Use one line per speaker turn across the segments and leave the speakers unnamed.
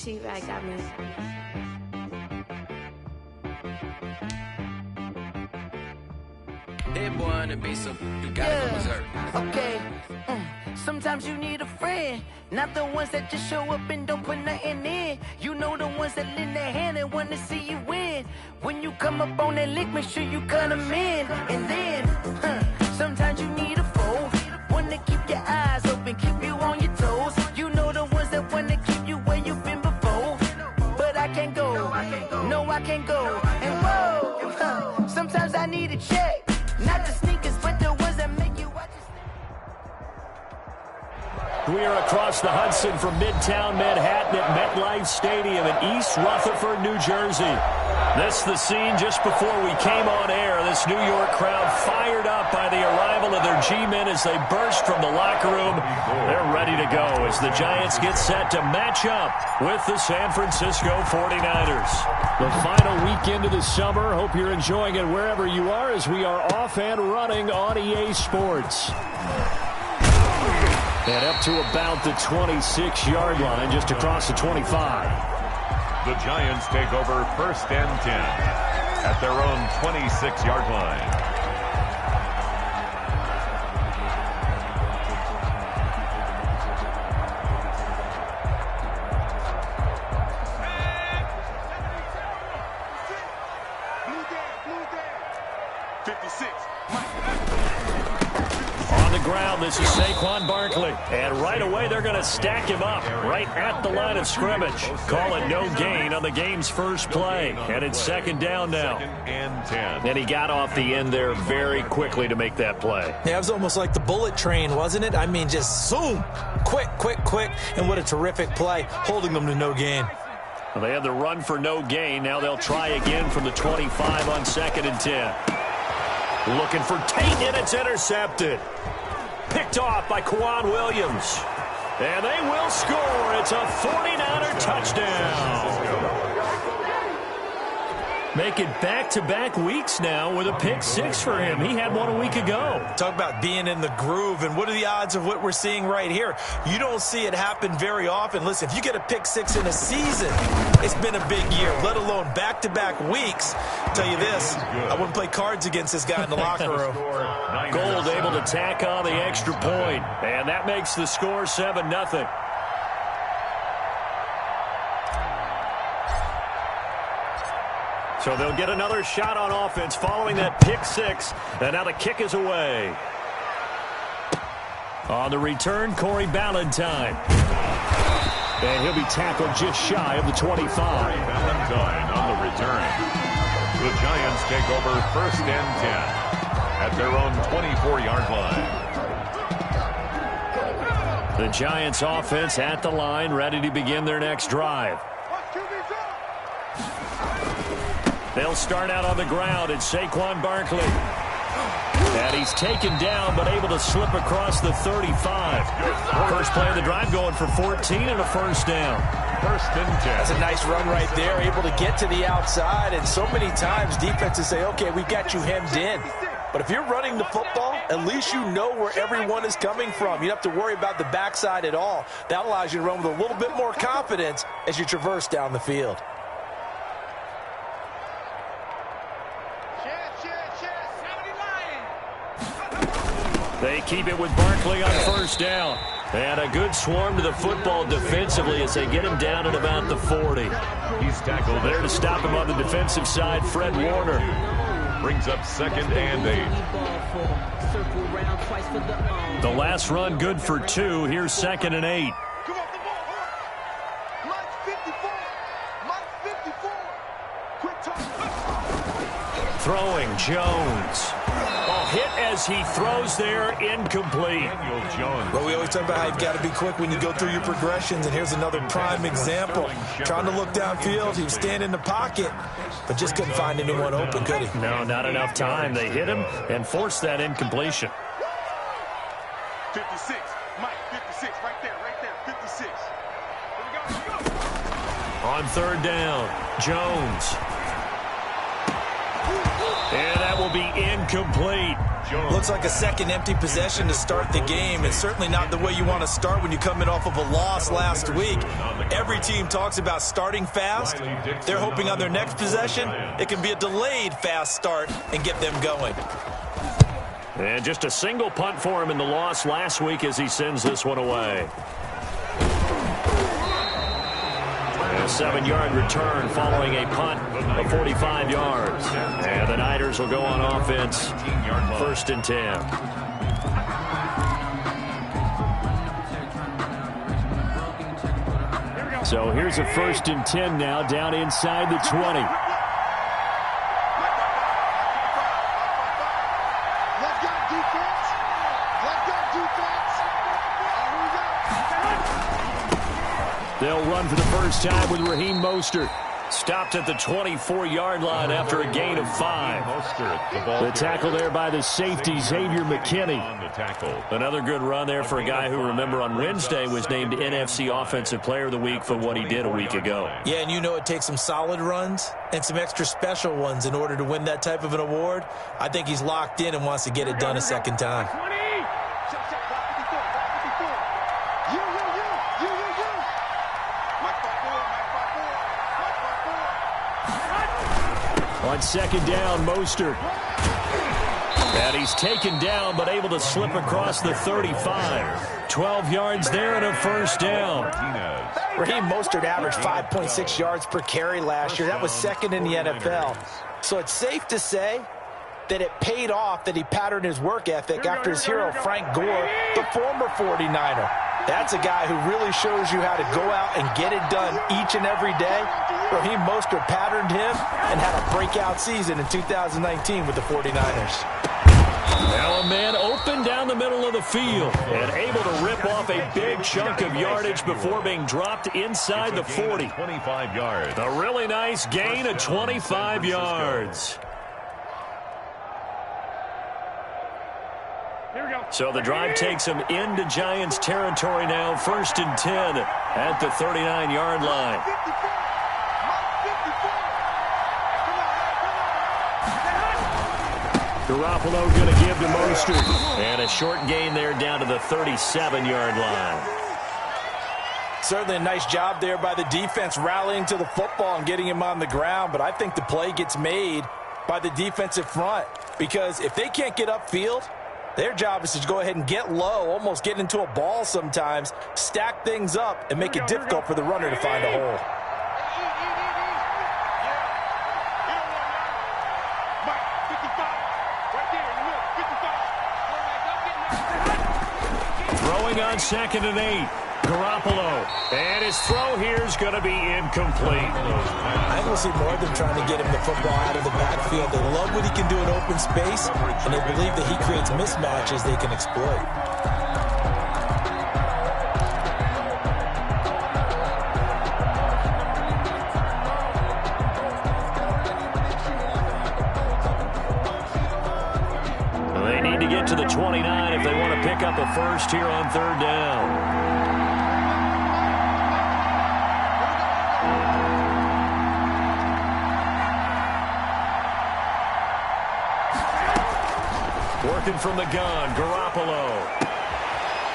She-Rag got me.
That boy on the beat, so you gotta go berserk.
Okay. Sometimes you need a friend, not the ones that just show up and don't put nothing in. You know the ones that lend their hand and want to see you win. When you come up on that lick, make sure you cut them in. And then, sometimes you need a foe, one to keep your eyes open, keep you on your toes. You know the ones that want to keep you where you've been before. But I can't go, no I can't go. And whoa, sometimes I need a check, not the sneakers, but the ones that make you watch.
We are across the Hudson from Midtown Manhattan at MetLife Stadium in East Rutherford, New Jersey. This the scene just before we came on air. This New York crowd fired up by the arrival of their G-men as they burst from the locker room. They're ready to go as the Giants get set to match up with the San Francisco 49ers. The final weekend of the summer. Hope you're enjoying it wherever you are as we are off and running on EA Sports. And up to about the 26-yard line, just across the 25.
The Giants take over 1st and 10 at their own 26-yard line.
This is Saquon Barkley. And right away, they're going to stack him up right at the line of scrimmage. Call it no gain on the game's first play. And it's 2nd down now.
2nd and 10.
And he got off the end there very quickly to make that play.
Yeah, it was almost like the bullet train, wasn't it? I mean, just zoom. Quick. And what a terrific play, holding them to no gain.
Well, they had the run for no gain. Now they'll try again from the 25 on 2nd and 10. Looking for Tate, and it's intercepted. Picked off by Kwan Williams. And they will score. It's a 49er touchdown. Make it back-to-back weeks now with a pick 6 for him. He had one a week ago.
Talk about being in the groove, and what are the odds of what we're seeing right here? You don't see it happen very often. Listen, if you get a pick 6 in a season, it's been a big year, let alone back-to-back weeks. I'll tell you this, I wouldn't play cards against this guy in the locker room.
Gold able to tack on the extra point, and that makes the score 7-0. So they'll get another shot on offense following that pick 6, and now the kick is away. On the return, Corey Ballantyne. And he'll be tackled just shy of the 25.
Ballantyne on the return. The Giants take over 1st and 10 at their own 24-yard line.
The Giants offense at the line, ready to begin their next drive. They'll start out on the ground. It's Saquon Barkley. And he's taken down, but able to slip across the 35. First play of the drive going for 14 and a 1st down.
1st and 10.
That's a nice run right there, able to get to the outside. And so many times defenses say, okay, we've got you hemmed in. But if you're running the football, at least you know where everyone is coming from. You don't have to worry about the backside at all. That allows you to run with a little bit more confidence as you traverse down the field.
They keep it with Barkley on 1st down. And a good swarm to the football defensively as they get him down at about the 40.
He's tackled
there to stop him on the defensive side, Fred Warner.
Brings up 2nd and 8.
The last run good for 2. Here's 2nd and 8. Throwing Jones. Hit as he throws there, incomplete.
Well, we always talk about how you've got to be quick when you go through your progressions, and here's another prime example. Trying to look downfield, he was standing in the pocket, but just couldn't find anyone open, could he?
No, not enough time. They hit him and forced that incompletion.
56, Mike, 56, right there, 56. Here we go.
On 3rd down, Jones. And that will be be incomplete.
Looks like a second empty possession to start the game, and certainly not the way you want to start when you come in off of a loss last week. Every team talks about starting fast. They're hoping on their next possession it can be a delayed fast start and get them going.
And just a single punt for him in the loss last week as he sends this one away. A 7-yard return following a punt of 45 yards. And the Niners will go on offense, 1st and 10. So here's a 1st and 10 now, down inside the 20. They'll run for the first time with Raheem Mostert. Stopped at the 24-yard line after a gain of 5. The tackle there by the safety, Xavier McKinney. Another good run there for a guy who, remember, on Wednesday was named NFC Offensive Player of the Week for what he did a week ago.
Yeah, and you know it takes some solid runs and some extra special ones in order to win that type of an award. I think he's locked in and wants to get it done a second time.
On 2nd down, Mostert. And he's taken down, but able to slip across the 35. 12 yards there and a 1st down.
Raheem Mostert averaged 5.6 yards per carry last year. That was 2nd in the NFL. So it's safe to say that it paid off that he patterned his work ethic after his hero, Frank Gore, the former 49er. That's a guy who really shows you how to go out and get it done each and every day. Raheem Mostert patterned him and had a breakout season in 2019 with the 49ers.
Now a man open down the middle of the field and able to rip off a big chunk of yardage before being dropped inside the 40.
25 yards.
A really nice gain of 25 yards. So the drive takes them into Giants territory now, 1st and 10 at the 39-yard line. Garoppolo going to give to Mostert. And a short gain there down to the 37-yard line.
Certainly a nice job there by the defense rallying to the football and getting him on the ground, but I think the play gets made by the defensive front because if they can't get upfield, their job is to go ahead and get low, almost get into a ball sometimes, stack things up, and make it difficult for the runner to find a hole.
Throwing on 2nd and 8. Garoppolo. And his throw here is going to be incomplete.
I will see more than trying to get him the football out of the backfield. They love what he can do in open space, and they believe that he creates mismatches they can exploit.
Well, they need to get to the 29 if they want to pick up a first here on 3rd down. Working from the gun, Garoppolo.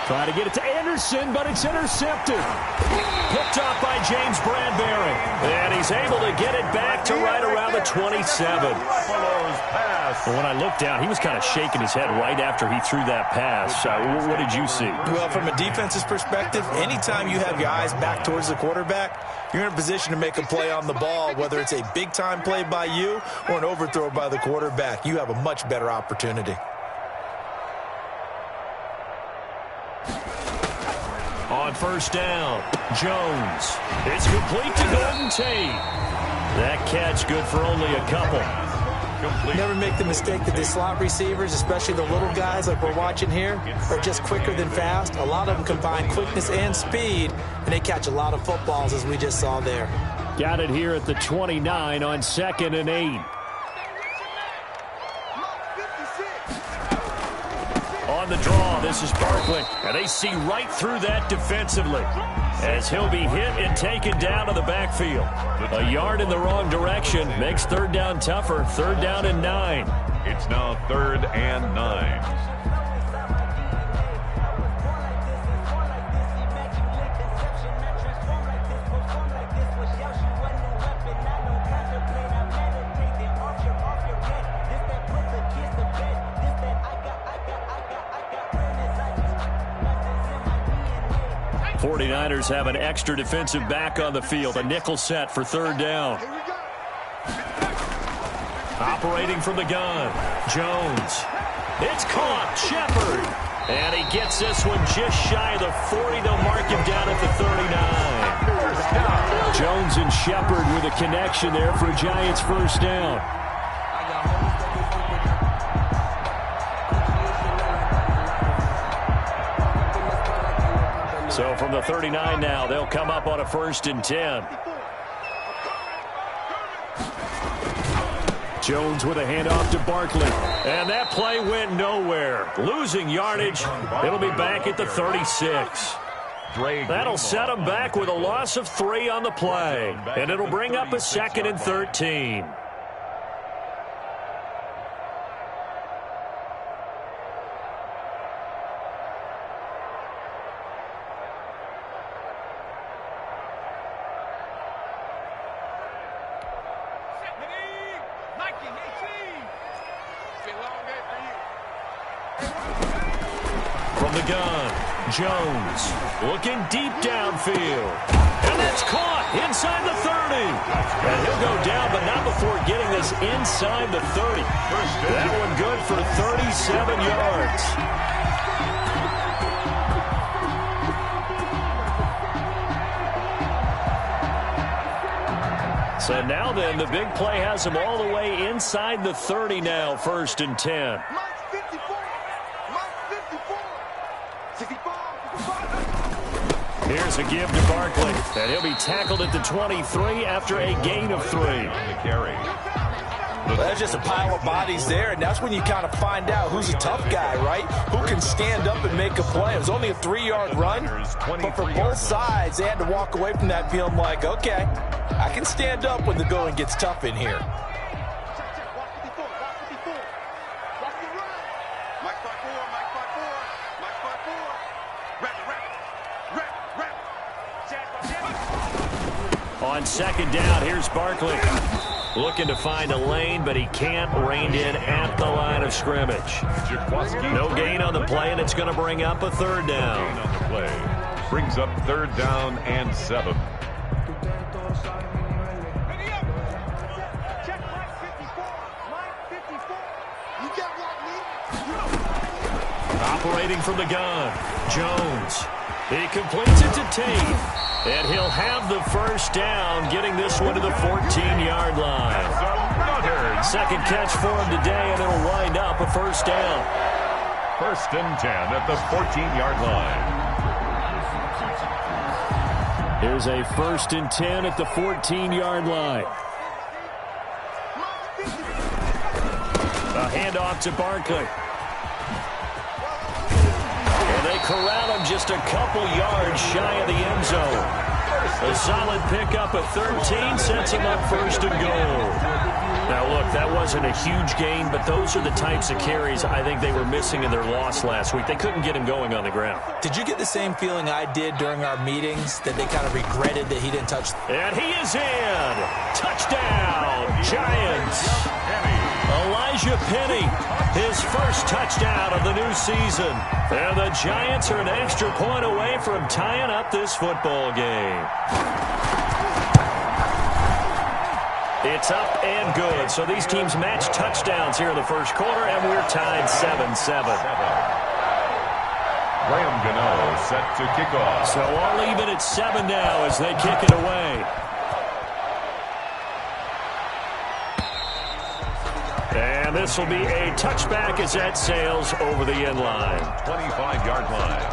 Trying to get it to Anderson, but it's intercepted. Picked off by James Bradbury. And he's able to get it back to right around the 27. Well, when I looked down, he was kind of shaking his head right after he threw that pass. What did you see?
Well, from a defense's perspective, anytime you have your eyes back towards the quarterback, you're in a position to make a play on the ball, whether it's a big-time play by you or an overthrow by the quarterback. You have a much better opportunity.
On 1st down, Jones. It's complete to Golden Tate. That catch good for only a couple.
Never make the mistake that the slot receivers, especially the little guys like we're watching here, are just quicker than fast. A lot of them combine quickness and speed, and they catch a lot of footballs, as we just saw there.
Got it here at the 29 on 2nd and 8. On the draw, this is Barkley, and they see right through that defensively as he'll be hit and taken down to the backfield. A yard in the wrong direction makes 3rd down tougher. 3rd down and 9.
It's now 3rd and 9.
'49ers have an extra defensive back on the field. A nickel set for 3rd down. Operating from the gun, Jones. It's caught, Shepard. And he gets this one just shy of the 40. They'll mark him down at the 39. Jones and Shepard with a connection there for a Giants 1st down. So from the 39 now, they'll come up on a 1st and 10. Jones with a handoff to Barkley. And that play went nowhere. Losing yardage. It'll be back at the 36. That'll set them back with a loss of 3 on the play. And it'll bring up a 2nd and 13. From the gun, Jones looking deep downfield. And it's caught inside the 30. And he'll go down, but not before getting this inside the 30. That one good for 37 yards. So now then, the big play has him all the way inside the 30 now, 1st and 10. Here's a give to Barkley, and he'll be tackled at the 23 after a gain of 3.
Well, there's just a pile of bodies there, and that's when you kind of find out who's a tough guy, right? Who can stand up and make a play. It was only a 3-yard run, but for both sides, they had to walk away from that feeling like, okay, I can stand up when the going gets tough in here.
On 2nd down, here's Barkley. Looking to find a lane, but he can't. Reined in at the line of scrimmage. No gain on the play, and it's going to bring up a 3rd down.
On the play. Brings up 3rd down and 7.
Operating from the gun, Jones. He completes it to Tate. And he'll have the 1st down, getting this one to the 14-yard line. 2nd catch for him today, and it'll wind up a 1st down.
1st and 10 at the 14-yard line.
Here's a 1st and 10 at the 14-yard line. A handoff to Barkley. They corral him just a couple yards shy of the end zone. A solid pickup at 13 sets him up 1st and goal. Now, look, that wasn't a huge gain, but those are the types of carries I think they were missing in their loss last week. They couldn't get him going on the ground.
Did you get the same feeling I did during our meetings, that they kind of regretted that he didn't touch?
And he is in. Touchdown, Giants. Elijah Penny, his 1st touchdown of the new season. And the Giants are an extra point away from tying up this football game. It's up and good. So these teams match touchdowns here in the 1st quarter, and we're tied 7-7.
Graham Gano set to kick off.
So all even at 7 now as they kick it away. And this will be a touchback as that sails over the end line.
25-yard line.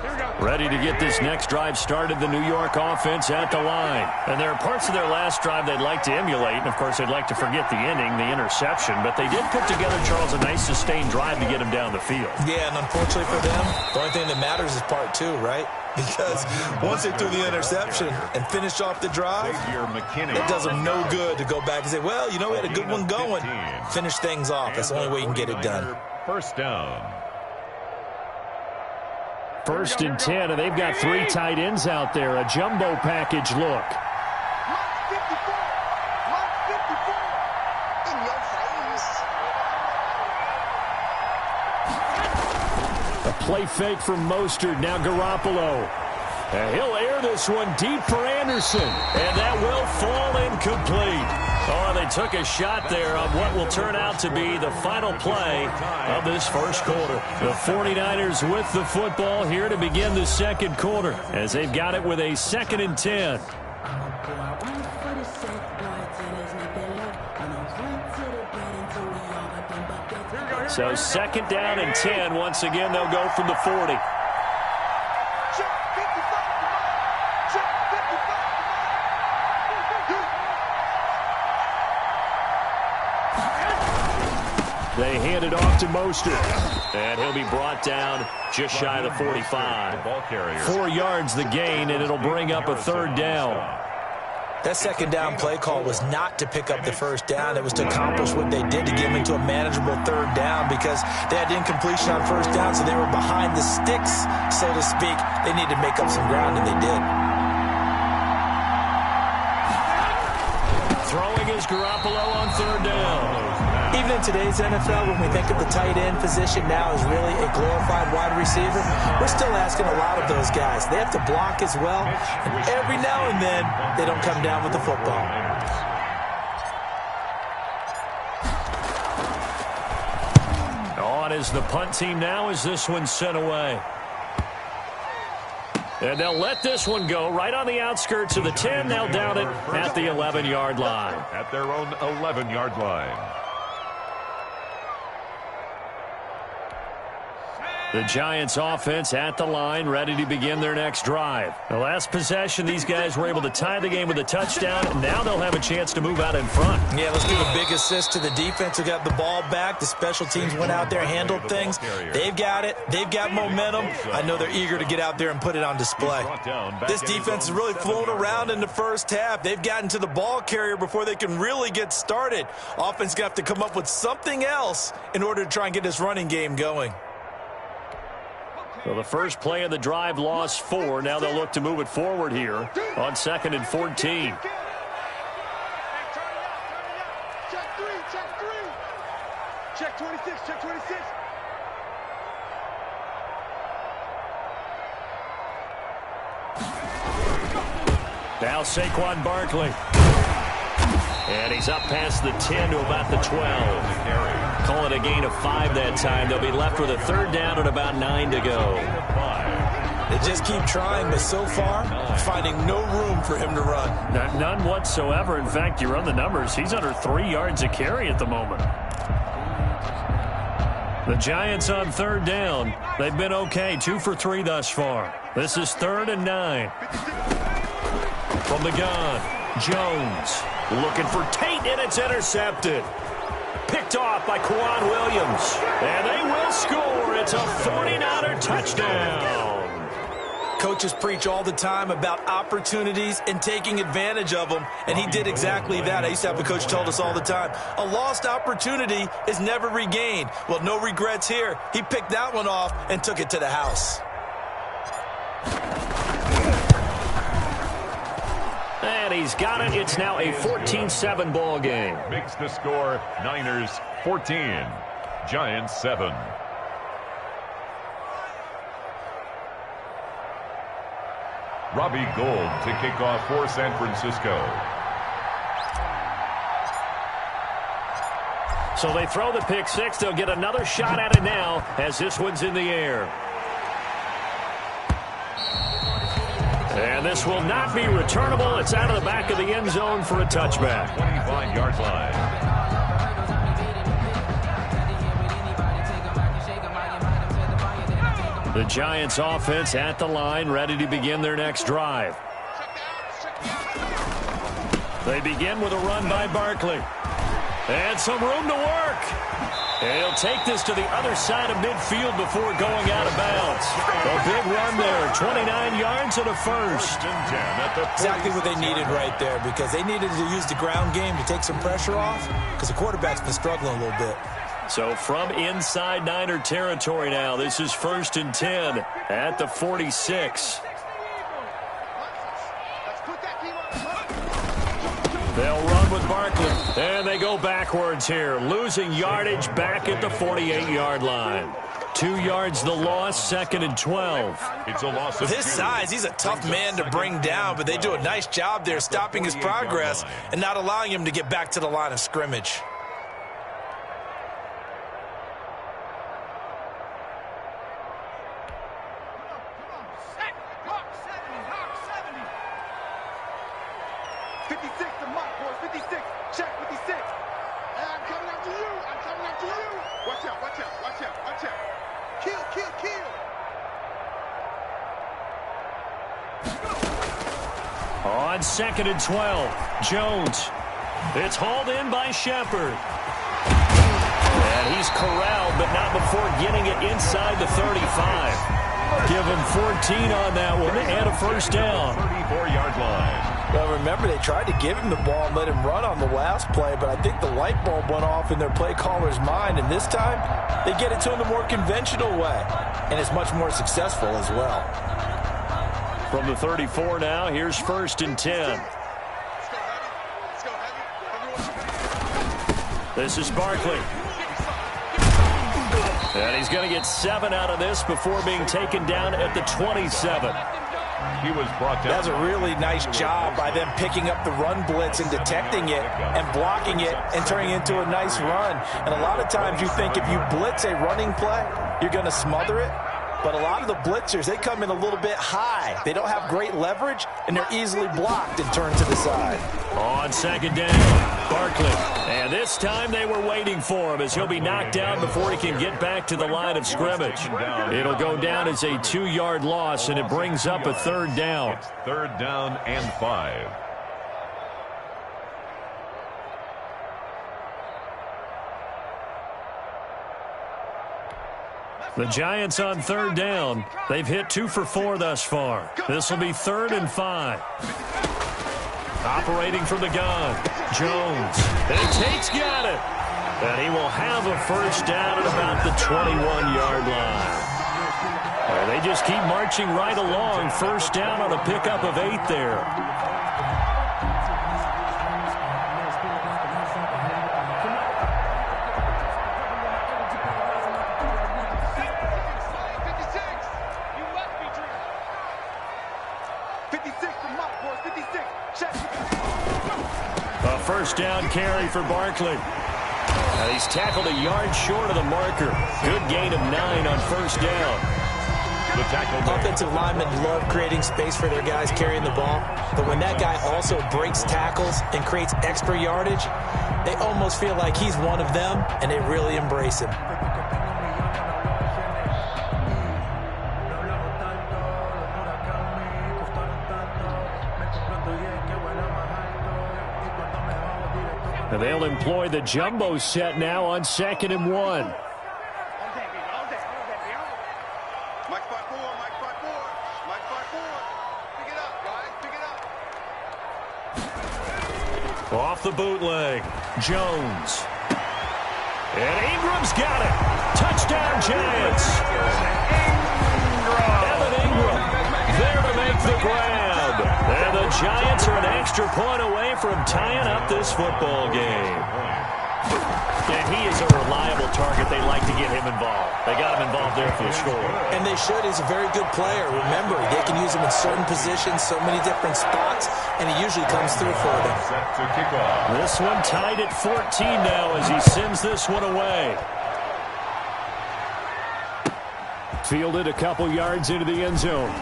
Here we go.
Ready to get this next drive started, the New York offense at the line. And there are parts of their last drive they'd like to emulate, and, of course, they'd like to forget the inning, the interception. But they did put together, Charles, a nice sustained drive to get him down the field.
Yeah, and unfortunately for them, the only thing that matters is part two, right? Because once they threw the interception and finished off the drive, it does them no good to go back and say, well, you know, we had a good one going. Finish things off. That's the only way you can get it done.
First down.
1st and 10, and they've got 3 tight ends out there. A jumbo package look. A play fake from Mostert. Now Garoppolo. And he'll air this one deep for Anderson. And that will fall incomplete. Oh, they took a shot there on what will turn out to be the final play of this first quarter. The 49ers with the football here to begin the second quarter as they've got it with a 2nd and 10. So 2nd down and 10. Once again, they'll go from the 40. They hand it off to Mostert. And he'll be brought down just shy of the 45. 4 yards the gain, and it'll bring up a 3rd down.
That 2nd down play call was not to pick up the 1st down. It was to accomplish what they did to get them into a manageable 3rd down because they had incompletion on 1st down, so they were behind the sticks, so to speak. They needed to make up some ground, and they did.
Throwing is Garoppolo on 3rd down.
Even in today's NFL, when we think of the tight end position now as really a glorified wide receiver, we're still asking a lot of those guys. They have to block as well, and every now and then, they don't come down with the football.
On is the punt team now as this one's sent away. And they'll let this one go right on the outskirts of the 10. They'll down it at the 11-yard line.
At their own 11-yard line.
The Giants offense at the line, ready to begin their next drive. The last possession, these guys were able to tie the game with a touchdown. Now they'll have a chance to move out in front.
Yeah, let's give a big assist to the defense who got the ball back. The special teams went out there, handled things. They've got it. They've got momentum. I know they're eager to get out there and put it on display. This defense is really flown around in the first half. They've gotten to the ball carrier before they can really get started. Offense going to have to come up with something else in order to try and get this running game going.
So the first play of the drive lost 4. Now they'll look to move it forward here on 2nd and 14.
Check 3, check 3. Check 26, check 26.
Now Saquon Barkley. And he's up past the 10 to about the 12. Call it a gain of 5 that time. They'll be left with a 3rd down and about 9 to go.
They just keep trying, but so far, finding no room for him to run.
None whatsoever. In fact, you run the numbers. He's under 3 yards a carry at the moment. The Giants on 3rd down. They've been okay. 2 for 3 thus far. This is 3rd and 9. From the gun, Jones looking for Tate, and it's intercepted. Picked off by Quan Williams. And they will score. It's a 49er touchdown.
Coaches preach all the time about opportunities and taking advantage of them, and he did exactly that. I used to have a coach told us all the time, a lost opportunity is never regained. Well, no regrets here. He picked that one off and took it to the house.
And he's got it. It's now a 14-7 ball game.
Makes the score Niners 14, Giants 7. Robbie Gould to kick off for San Francisco.
So they throw the pick 6. They'll get another shot at it now as this one's in the air. And this will not be returnable. It's out of the back of the end zone for a touchback.
25-yard line.
The Giants offense at the line, ready to begin their next drive. They begin with a run by Barkley. And some room to work. And he'll take this to the other side of midfield before going out of bounds. A big run there, 29 yards and a first.
Exactly what they needed right there, because they needed to use the ground game to take some pressure off, because the quarterback's been struggling a little bit.
So from inside Niner territory now, this is 1st and 10 at the 46. They'll run with Barkley, and they go backwards here, losing yardage back at the 48-yard line. 2 yards the loss, 2nd and 12.
It's a loss.
With his size, he's a tough man to bring down, but they do a nice job there stopping his progress and not allowing him to get back to the line of scrimmage.
On 2nd and 12, Jones. It's hauled in by Shepard. And he's corralled, but not before getting it inside the 35. Give him 14 on that one and a first down.
34-yard line.
Well, remember, they tried to give him the ball and let him run on the last play, but I think the light bulb went off in their play caller's mind, and this time they get it to him the more conventional way, and it's much more successful as well.
From the 34 now, here's 1st and 10. This is Barkley. And he's going to get 7 out of this before being taken down at the 27.
He was brought down.
That's a really nice job by them picking up the run blitz and detecting it and blocking it and turning it into a nice run. And a lot of times you think if you blitz a running play, you're going to smother it. But a lot of the blitzers, they come in a little bit high. They don't have great leverage, and they're easily blocked and turned to the side.
On 2nd down, Barkley. And this time they were waiting for him as he'll be knocked down before he can get back to the line of scrimmage. It'll go down as a 2-yard loss, and it brings up a 3rd down.
It's 3rd down and 5.
The Giants on 3rd down. They've hit 2 for 4 thus far. This will be 3rd and 5. Operating from the gun, Jones. And Tate's got it. And he will have a first down at about the 21-yard line. And they just keep marching right along. First down on a pickup of 8 there. A first down carry for Barkley. And he's tackled a yard short of the marker. Good gain of 9 on first down.
The tackle.
Offensive linemen love creating space for their guys carrying the ball. But when that guy also breaks tackles and creates extra yardage, they almost feel like he's one of them, and they really embrace him.
And they'll employ the jumbo set now on 2nd and 1. Off the bootleg, Jones. And Ingram's got it. Touchdown, Giants. Evan Ingram there to make the grab. And the Giants are an extra point away from tying up this football game. And he is a reliable target. They like to get him involved. They got him involved there for the score.
And they should. He's a very good player. Remember, they can use him in certain positions, so many different spots, and he usually comes through for them.
Set to kick off.
This one tied at 14 now as he sends this one away. Fielded a couple yards into the end zone.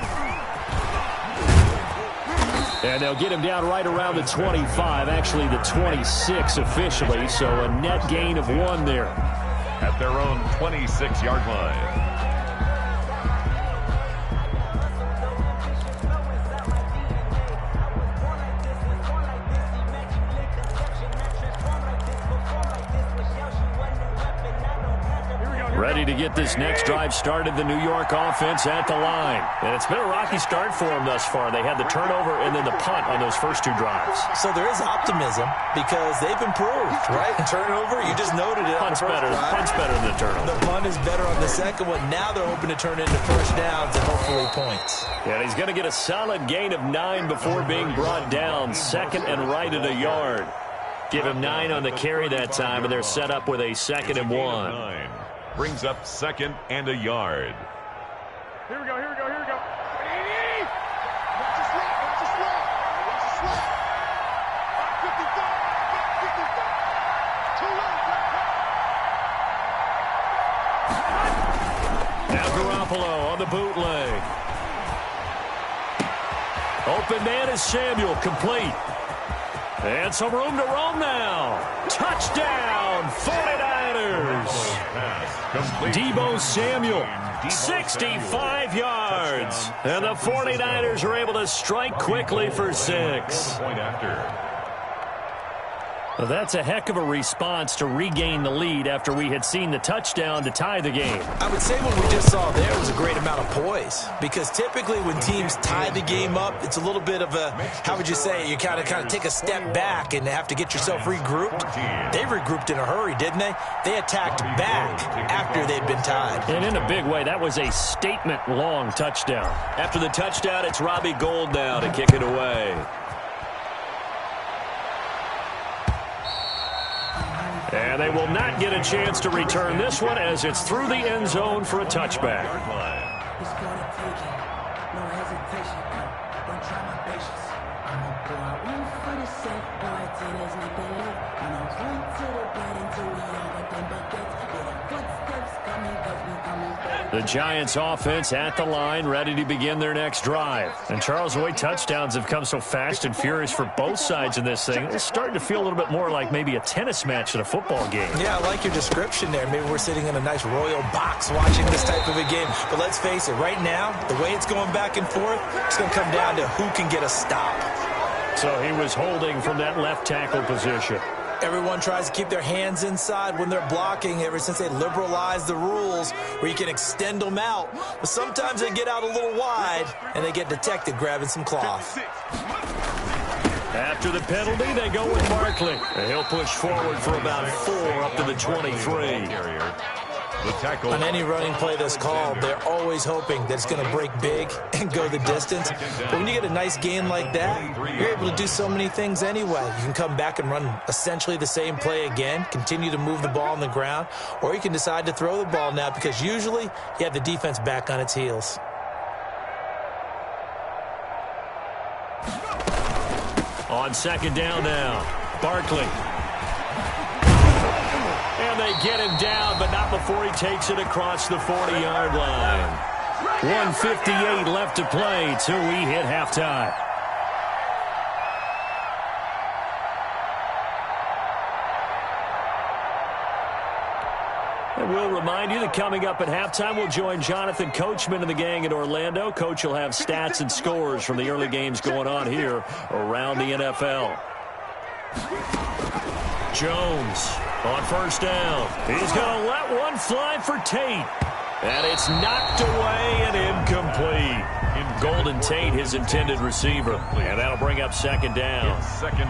And they'll get him down right around the 25, actually the 26 officially, so a net gain of 1 there.
At their own 26-yard line.
to get this next drive started. The New York offense at the line. And it's been a rocky start for them thus far. They had the turnover and then the punt on those first two drives.
So there is optimism because they've improved, right? Turnover, you just noted it.
Punt's better than the turnover.
The punt is better on the second one. Now they're hoping to turn into first downs and hopefully points.
Yeah, he's going to get a solid gain of 9 before being brought down. Second and right at a yard. Give him 9 on the carry that time, and they're set up with a 2nd and 1.
Brings up 2nd and a yard.
Here we go. Watch the slot. Watch the slot. 55. Too late.
Now Garoppolo on the bootleg. Open man is Samuel, complete. And some room to roam now. Touchdown, 49ers. Deebo Samuel, 65 yards. And the 49ers are able to strike quickly for 6. Well, that's a heck of a response to regain the lead after we had seen the touchdown to tie the game.
I would say what we just saw there was a great amount of poise because typically when teams tie the game up, it's a little bit of a, how would you say, you kind of take a step back and have to get yourself regrouped. They regrouped in a hurry, didn't they? They attacked back after they'd been tied.
And in a big way, that was a statement-long touchdown. After the touchdown, it's Robbie Gould now to kick it away. And they will not get a chance to return this one as it's through the end zone for a touchback. The Giants offense at the line, ready to begin their next drive. And Charles, the way touchdowns have come so fast and furious for both sides in this thing, it's starting to feel a little bit more like maybe a tennis match than a football game.
Yeah, I like your description there. Maybe we're sitting in a nice royal box watching this type of a game. But let's face it, right now, the way it's going back and forth, it's going to come down to who can get a stop.
So he was holding from that left tackle position.
Everyone tries to keep their hands inside when they're blocking ever since they liberalized the rules where you can extend them out. But sometimes they get out a little wide and they get detected grabbing some cloth.
After the penalty, they go with Barkley. And he'll push forward for about 4 up to the 23.
On any running play that's called, they're always hoping that it's going to break big and go the distance. But when you get a nice gain like that, you're able to do so many things anyway. You can come back and run essentially the same play again, continue to move the ball on the ground, or you can decide to throw the ball now because usually you have the defense back on its heels.
On second down now, Barkley. And they get him down, but not before he takes it across the 40-yard line. 1:58 left to play till we hit halftime. And we'll remind you that coming up at halftime, we'll join Jonathan Coachman and the gang in Orlando. Coach will have stats and scores from the early games going on here around the NFL. Jones on first down. He's going to let one fly for Tate. And it's knocked away and incomplete. Golden Tate, his intended receiver. And that'll bring up second down.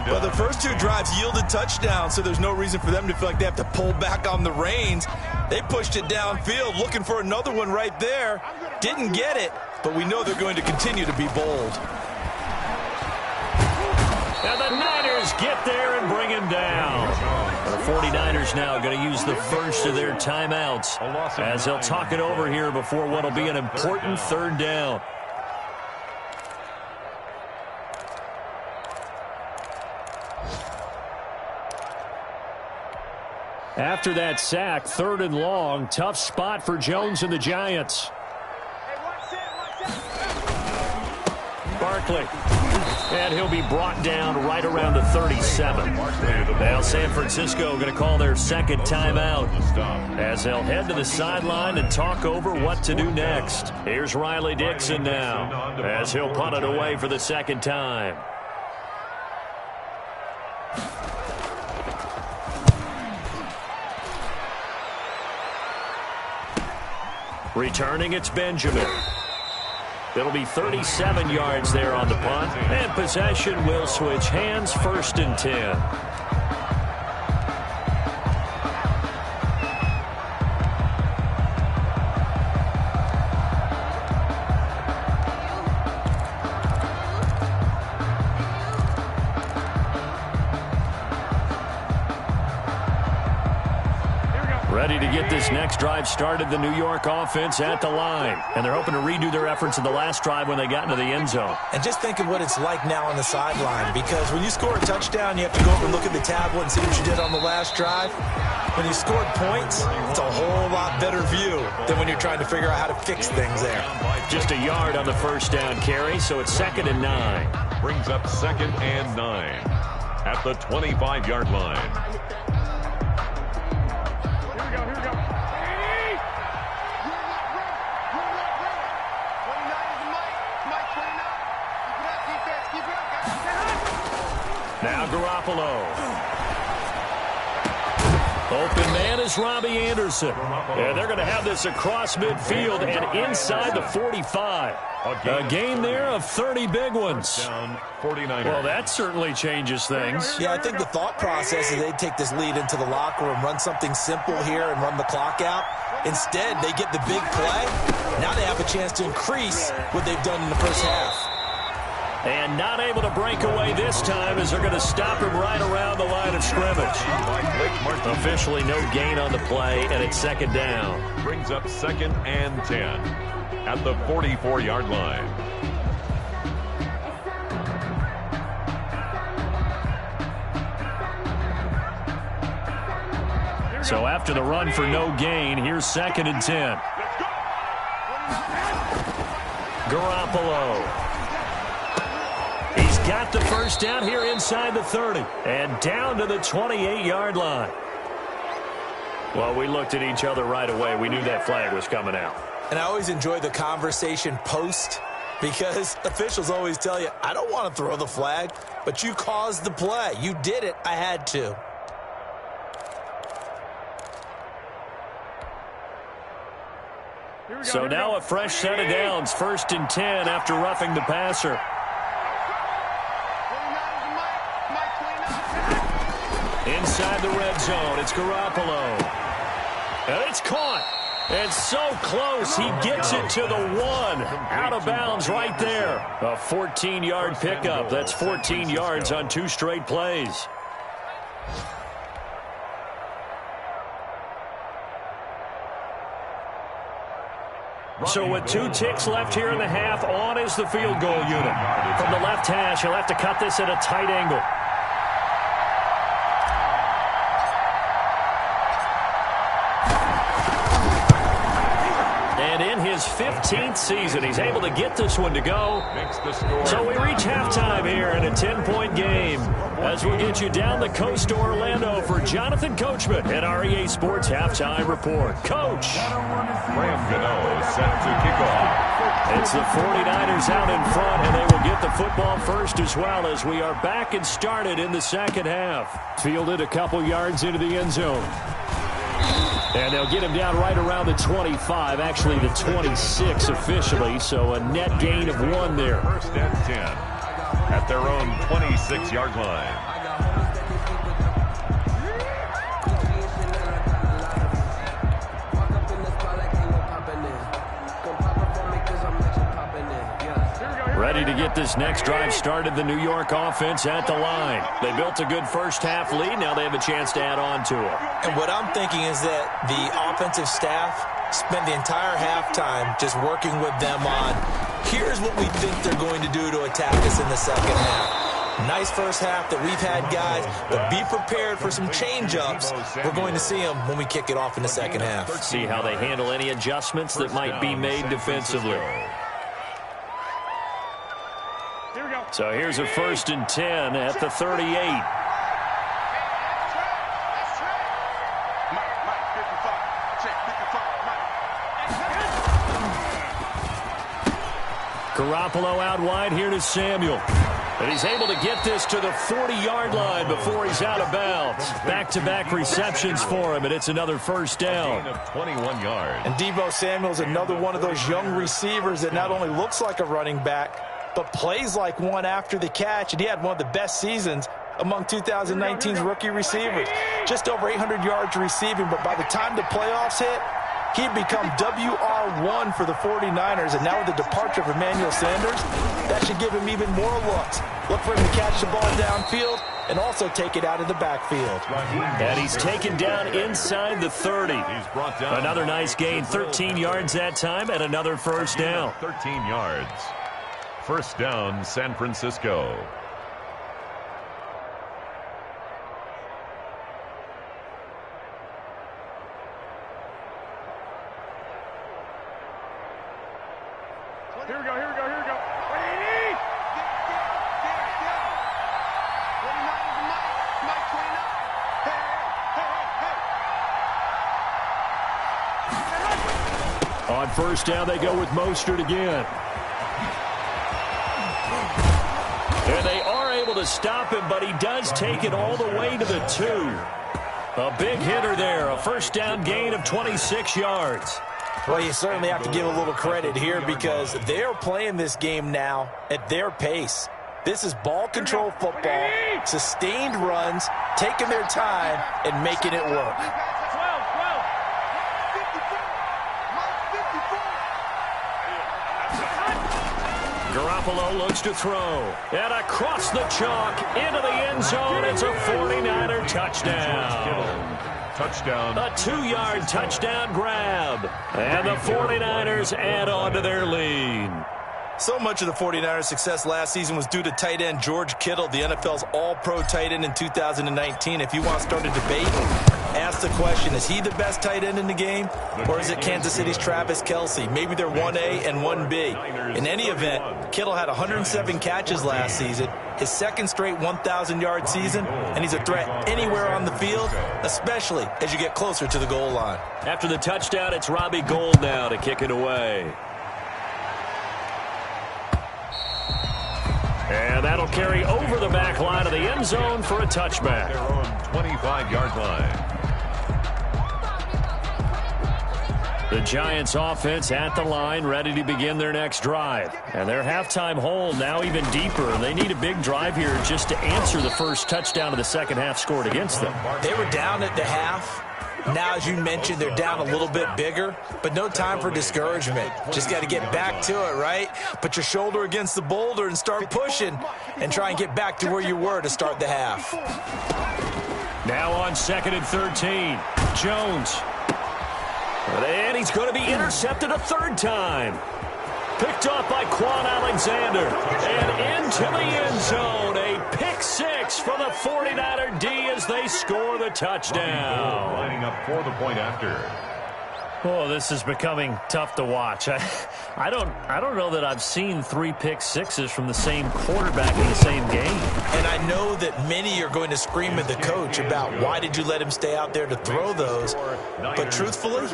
Well, the first 2 drives yielded touchdowns, so there's no reason for them to feel like they have to pull back on the reins. They pushed it downfield, looking for another one right there. Didn't get it, but we know they're going to continue to be bold.
And the Niners get there and bring him down. The 49ers now going to use the first of their timeouts as they'll talk it over here before what will be an important third down. After that sack, 3rd and long, tough spot for Jones and the Giants. Barkley. And he'll be brought down right around the 37. Now San Francisco going to call their second timeout as they'll head to the sideline and talk over what to do next. Here's Riley Dixon now as he'll punt it away for the second time. Returning, it's Benjamin. It'll be 37 yards there on the punt. And possession will switch hands, 1st and 10. Ready to get this next drive started, the New York offense at the line. And they're hoping to redo their efforts in the last drive when they got into the end zone.
And just think of what it's like now on the sideline, because when you score a touchdown, you have to go over and look at the tablet and see what you did on the last drive. When you scored points, it's a whole lot better view than when you're trying to figure out how to fix things there.
Just a yard on the first down carry, so it's 2nd and 9.
Brings up 2nd and 9 at the 25-yard line.
Now Garoppolo. Open man is Robbie Anderson. And they're going to have this across midfield and inside the 45. A gain there of 30 big ones. Well, that certainly changes things.
Yeah, I think the thought process is they'd take this lead into the locker room, run something simple here and run the clock out. Instead, they get the big play. Now they have a chance to increase what they've done in the first half.
And not able to break away this time as they're going to stop him right around the line of scrimmage. Officially no gain on the play, and it's 2nd down.
Brings up 2nd and 10 at the 44-yard line.
So after the run for no gain, here's 2nd and 10. Garoppolo. He's got the first down here inside the 30 and down to the 28-yard line. Well, we looked at each other right away. We knew that flag was coming out.
And I always enjoy the conversation post, because officials always tell you, I don't want to throw the flag, but you caused the play. You did it. I had to.
So now a fresh set of downs, 1st and 10 after roughing the passer. Inside the red zone, it's Garoppolo. And it's caught. And so close, he gets it to the 1. Out of bounds right there. A 14-yard pickup. That's 14 yards on 2 straight plays. So with 2 ticks left here in the half, on is the field goal unit. From the left hash, he'll have to cut this at a tight angle. And in his 15th season, he's able to get this one to go. So we reach halftime here in a 10-point game. As we'll get you down the coast to Orlando for Jonathan Coachman at our EA Sports Halftime Report. Coach.
Graham Gano set to kick off.
It's the 49ers out in front, and they will get the football first as well as we are back and started in the second half. Fielded a couple yards into the end zone. And they'll get him down right around the 25, actually the 26 officially, so a net gain of 1 there.
1st and 10 at their own 26-yard line.
Ready to get this next drive started, the New York offense at the line. They built a good first half lead. Now they have a chance to add on to it.
And what I'm thinking is that the offensive staff spent the entire halftime just working with them on, here's what we think they're going to do to attack us in the second half. Nice first half that we've had, guys, but be prepared for some change-ups. We're going to see them when we kick it off in the second half.
Let's see how they handle any adjustments that might be made defensively. So here's a 1st and 10 at the 38. Garoppolo out wide here to Samuel. And he's able to get this to the 40-yard line before he's out of bounds. Back-to-back receptions for him, and it's another first down.
21 yards.
And Deebo Samuel's another one of those young receivers that not only looks like a running back, but plays like one after the catch. And he had one of the best seasons among 2019's rookie receivers. Just over 800 yards receiving, but by the time the playoffs hit, he'd become WR1 for the 49ers, and now with the departure of Emmanuel Sanders, that should give him even more looks. Look for him to catch the ball downfield and also take it out of the backfield.
And he's taken down inside the 30.
He's brought down.
Another nice gain, 13 yards that time, and another first down.
13 yards. First down, San Francisco.
Here we go. Ready?
On first down, they go with Mostert again. And they are able to stop him, but he does take it all the way to the 2. A big hitter there, a first down gain of 26 yards.
Well, you certainly have to give a little credit here because they're playing this game now at their pace. This is ball control football, sustained runs, taking their time, and making it work.
Garoppolo looks to throw. And across the chalk, into the end zone, it's a 49er touchdown.
Touchdown.
A 2-yard touchdown grab. And the 49ers add on to their lead.
So much of the 49ers' success last season was due to tight end George Kittle, the NFL's all-pro tight end in 2019. If you want to start a debate, ask the question, is he the best tight end in the game? Or is it Kansas City's Travis Kelce? Maybe they're 1A and 1B. In any event, Kittle had 107 catches last season, his second straight 1,000-yard season, and he's a threat anywhere on the field, especially as you get closer to the goal line.
After the touchdown, it's Robbie Gould now to kick it away. And that'll carry over the back line of the end zone for a touchback.
Their own 25-yard line.
The Giants offense at the line, ready to begin their next drive. And their halftime hole now even deeper. They need a big drive here just to answer the first touchdown of the second half scored against them.
They were down at the half. Now, as you mentioned, they're down a little bit bigger, but no time for discouragement. Just got to get back to it, right? Put your shoulder against the boulder and start pushing and try and get back to where you were to start the half.
Now on 2nd and 13, Jones. And he's going to be intercepted a third time. Picked off by Quan Alexander. And into the end zone. A pick six for the 49er D as they score the touchdown.
Lining up for the point after.
Oh, this is becoming tough to watch. I don't know that I've seen 3 pick sixes from the same quarterback in the same game.
And I know that many are going to scream at the coach about why did you let him stay out there to throw those. But truthfully,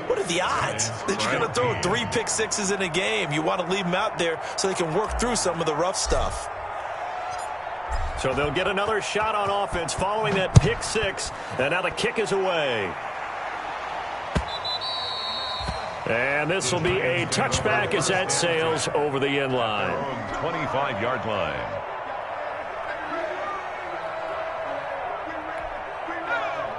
what are the odds that you're going to throw 3 pick sixes in a game? You want to leave them out there so they can work through some of the rough stuff.
So they'll get another shot on offense following that pick six. And now the kick is away. And this will be a touchback as that sails over the end line.
25-yard line.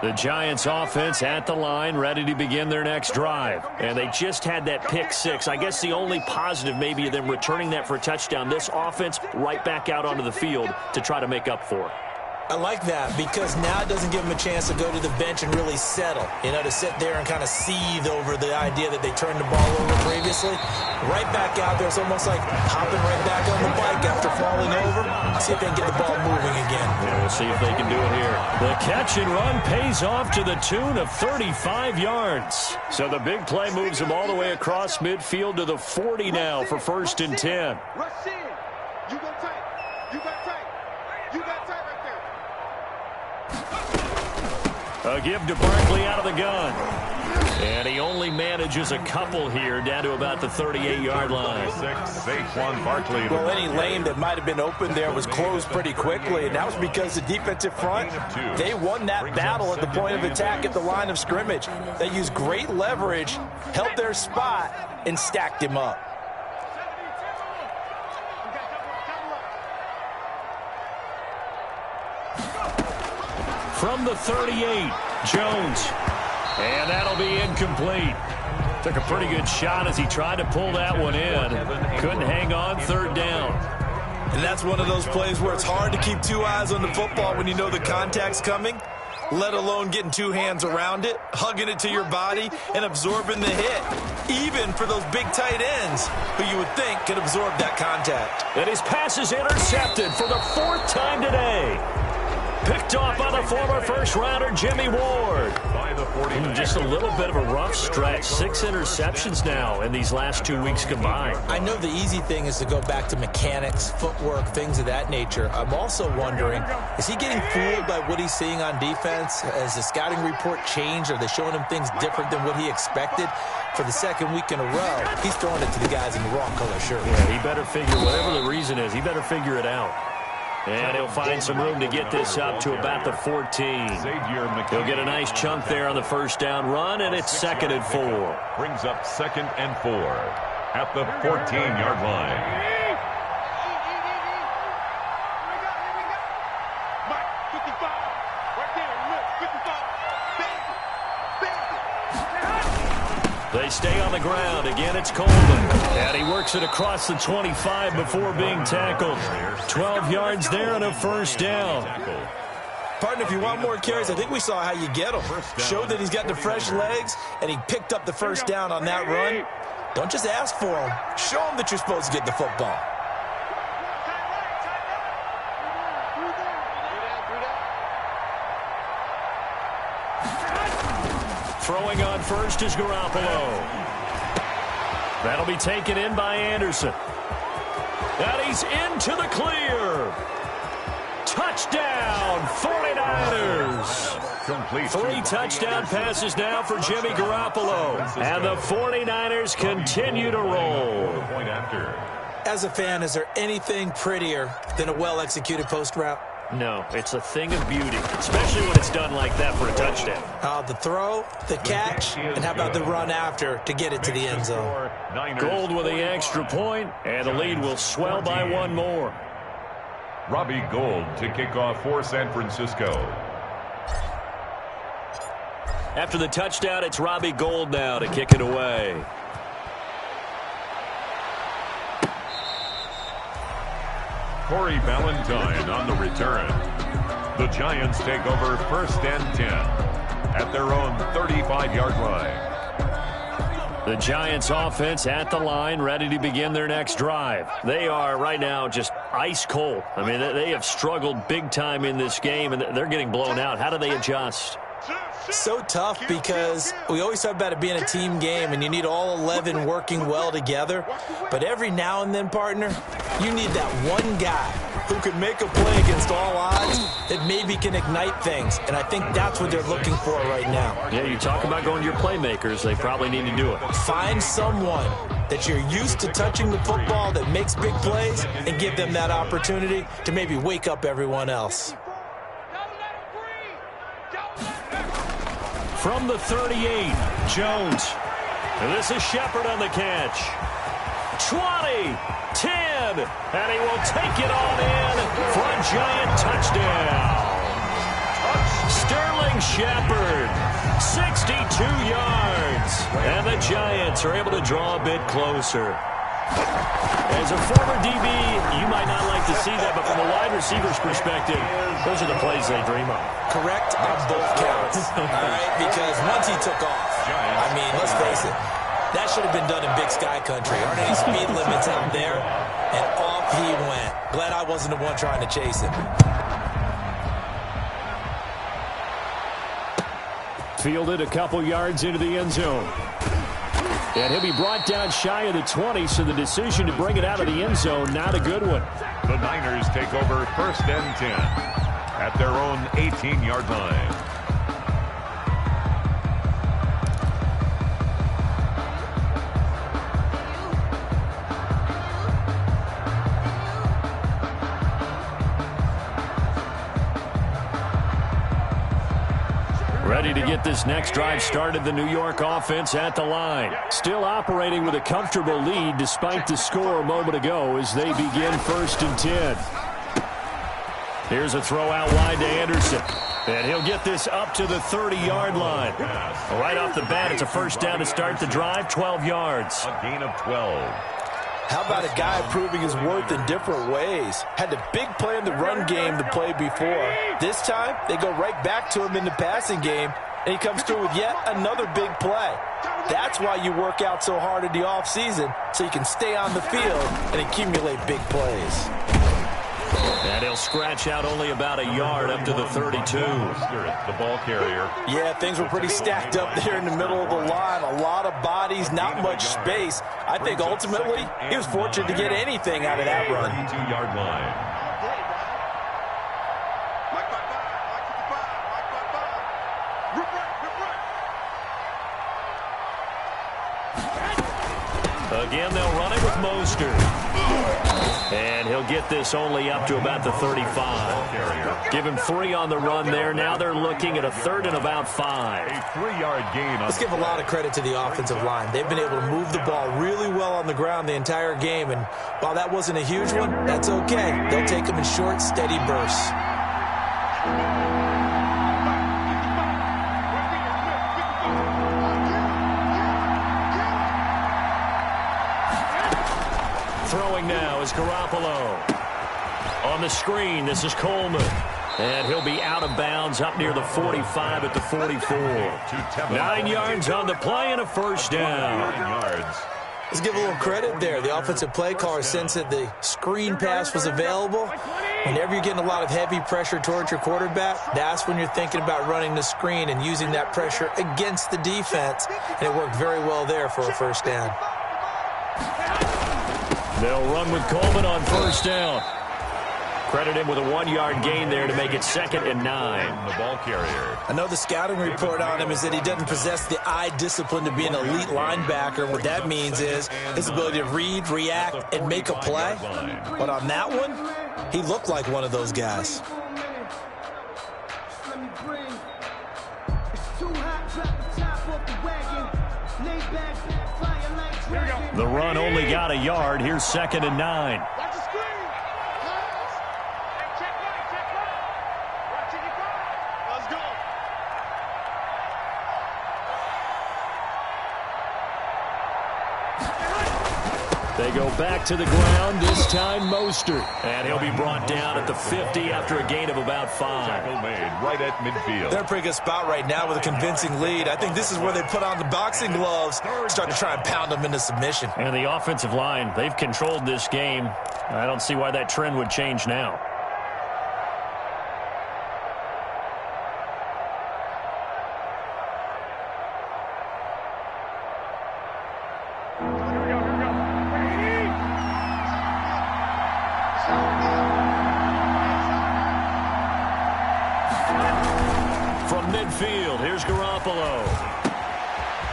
The Giants offense at the line, ready to begin their next drive. And they just had that pick six. I guess the only positive maybe of them returning that for a touchdown. This offense right back out onto the field to try to make up for it.
I like that because now it doesn't give them a chance to go to the bench and really settle, to sit there and kind of seethe over the idea that they turned the ball over previously. Right back out there, it's almost like hopping right back on the bike after falling over. See if they can get the ball moving again.
Yeah, we'll see if they can do it here. The catch and run pays off to the tune of 35 yards. So the big play moves them all the way across midfield to the 40 now for 1st and 10.
Rush in. You go tight. You got tight. You got tight right there.
A give to Barkley out of the gun. And he only manages a couple here, down to about the 38-yard line.
Saquon Barkley.
Well, any lane that might have been open there was closed pretty quickly, and that was because the defensive front, they won that battle at the point of attack at the line of scrimmage. They used great leverage, held their spot, and stacked him up.
From the 38, Jones. And that'll be incomplete. Took a pretty good shot as he tried to pull that one in. Couldn't hang on, third down.
And that's one of those plays where it's hard to keep two eyes on the football when you know the contact's coming, let alone getting two hands around it, hugging it to your body, and absorbing the hit, even for those big tight ends who you would think could absorb that contact.
And his pass is intercepted for the fourth time today. Picked off by the former first-rounder Jimmy Ward. Just a little bit of a rough stretch. 6 interceptions now in these last 2 weeks combined.
I know the easy thing is to go back to mechanics, footwork, things of that nature. I'm also wondering, is he getting fooled by what he's seeing on defense? Has the scouting report changed? Are they showing him things different than what he expected? For the second week in a row, he's throwing it to the guys in the wrong color shirt.
Yeah, he better figure, whatever the reason is, he better figure it out. And he'll find some room to get this up to about the 14. He'll get a nice chunk there on the first down run, and it's 2nd and 4.
Brings up 2nd and 4 at the 14-yard line.
They stay on the ground. Again, it's Coleman. And he works it across the 25 before being tackled. 12 yards there and a first down.
Partner, if you want more carries, I think we saw how you get them. Showed that he's got the fresh legs, and he picked up the first down on that run. Don't just ask for them. Show them that you're supposed to get the football.
Throwing on first is Garoppolo. That'll be taken in by Anderson. And he's into the clear. Touchdown, 49ers.
Complete.
3 touchdown passes now for Jimmy Garoppolo. And the 49ers continue to roll.
As a fan, is there anything prettier than a well-executed post route?
No, it's a thing of beauty, especially when it's done like that for a touchdown.
The throw, the catch, and how about the run after to get it to the end zone?
Gold with the extra point, and the lead will swell by 1 more.
Robbie Gould to kick off for San Francisco.
After the touchdown, it's Robbie Gould now to kick it away.
Corey Valentine on the return. The Giants take over 1st and 10 at their own 35-yard line.
The Giants offense at the line, ready to begin their next drive. They are right now just ice cold. I mean, they have struggled big time in this game, and they're getting blown out. How do they adjust?
So tough because we always talk about it being a team game and you need all 11 working well together. But every now and then, partner, you need that one guy who can make a play against all odds that maybe can ignite things. And I think that's what they're looking for right now.
Yeah, you talk about going to your playmakers. They probably need to do it.
Find someone that you're used to touching the football that makes big plays and give them that opportunity to maybe wake up everyone else.
From the 38, Jones. And this is Shepard on the catch. 20, 10, and he will take it on in for a Giant touchdown. Sterling Shepard, 62 yards. And the Giants are able to draw a bit closer. As a former DB, you might not like to see that, but from a wide receiver's perspective, those are the plays they dream of.
Correct on both counts, all right? Because once he took off, I mean, let's face it, that should have been done in Big Sky country. Aren't any speed limits out there? And off he went. Glad I wasn't the one trying to chase him.
Fielded a couple yards into the end zone. And he'll be brought down shy of the 20, so the decision to bring it out of the end zone, not a good one.
The Niners take over 1st and 10 at their own 18-yard line.
Ready to get this next drive started, the New York offense at the line. Still operating with a comfortable lead despite the score a moment ago as they begin 1st and 10. Here's a throw out wide to Anderson. And he'll get this up to the 30-yard line. Right off the bat, it's a first down to start the drive, 12 yards.
A gain of 12.
How about a guy proving his worth in different ways? Had the big play in the run game to play before. This time, they go right back to him in the passing game, and he comes through with yet another big play. That's why you work out so hard in the offseason, so you can stay on the field and accumulate big plays.
And he'll scratch out only about a yard up to the 32.
The ball carrier.
Yeah, things were pretty stacked up there in the middle of the line. A lot of bodies, not much space. I think ultimately he was fortunate to get anything out of that run.
32-yard line.
Again, they'll run it with Mostert. And he'll get this only up to about the 35. Give him 3 on the run there. Now they're looking at a 3rd and about 5.
A 3-yard gain.
Let's give a lot of credit to the offensive line. They've been able to move the ball really well on the ground the entire game. And while that wasn't a huge one, that's okay. They'll take them in short, steady bursts.
Throwing now is Garoppolo. On the screen, this is Coleman. And he'll be out of bounds up near the 45 at the 44. 9 yards on the play and a first down.
9 yards.
Let's give a little credit there. The offensive play caller sensed that the screen pass was available. Whenever you're getting a lot of heavy pressure towards your quarterback, that's when you're thinking about running the screen and using that pressure against the defense. And it worked very well there for a first down.
They'll run with Coleman on first down. Credit him with a 1-yard gain there to make it 2nd and 9.
The ball carrier.
I know the scouting report on him is that he doesn't possess the eye discipline to be an elite linebacker. What that means is his ability to read, react, and make a play. But on that one, he looked like one of those guys.
The run only got a yard. Here's 2nd and 9.
Watch the screen. Check right. Watching your car. Let's go.
They go back to the ground, this time Mostert. And he'll be brought down at the 50 after a gain of about 5.
Tackle made right at midfield.
They're in a pretty good spot right now with a convincing lead. I think this is where they put on the boxing gloves, start to try and pound them into submission.
And the offensive line, they've controlled this game. I don't see why that trend would change now. Midfield, here's Garoppolo.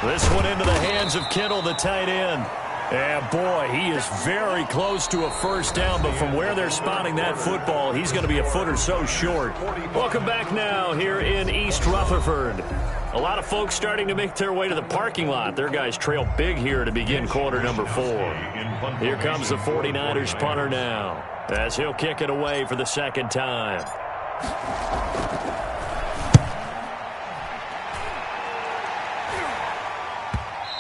This one into the hands of Kittle, the tight end. And boy, he is very close to a first down, but from where they're spotting that football, he's going to be a foot or so short. Welcome back now here in East Rutherford. A lot of folks starting to make their way to the parking lot. Their guys trail big here to begin quarter number 4. Here comes the 49ers punter now, as he'll kick it away for the 2nd time.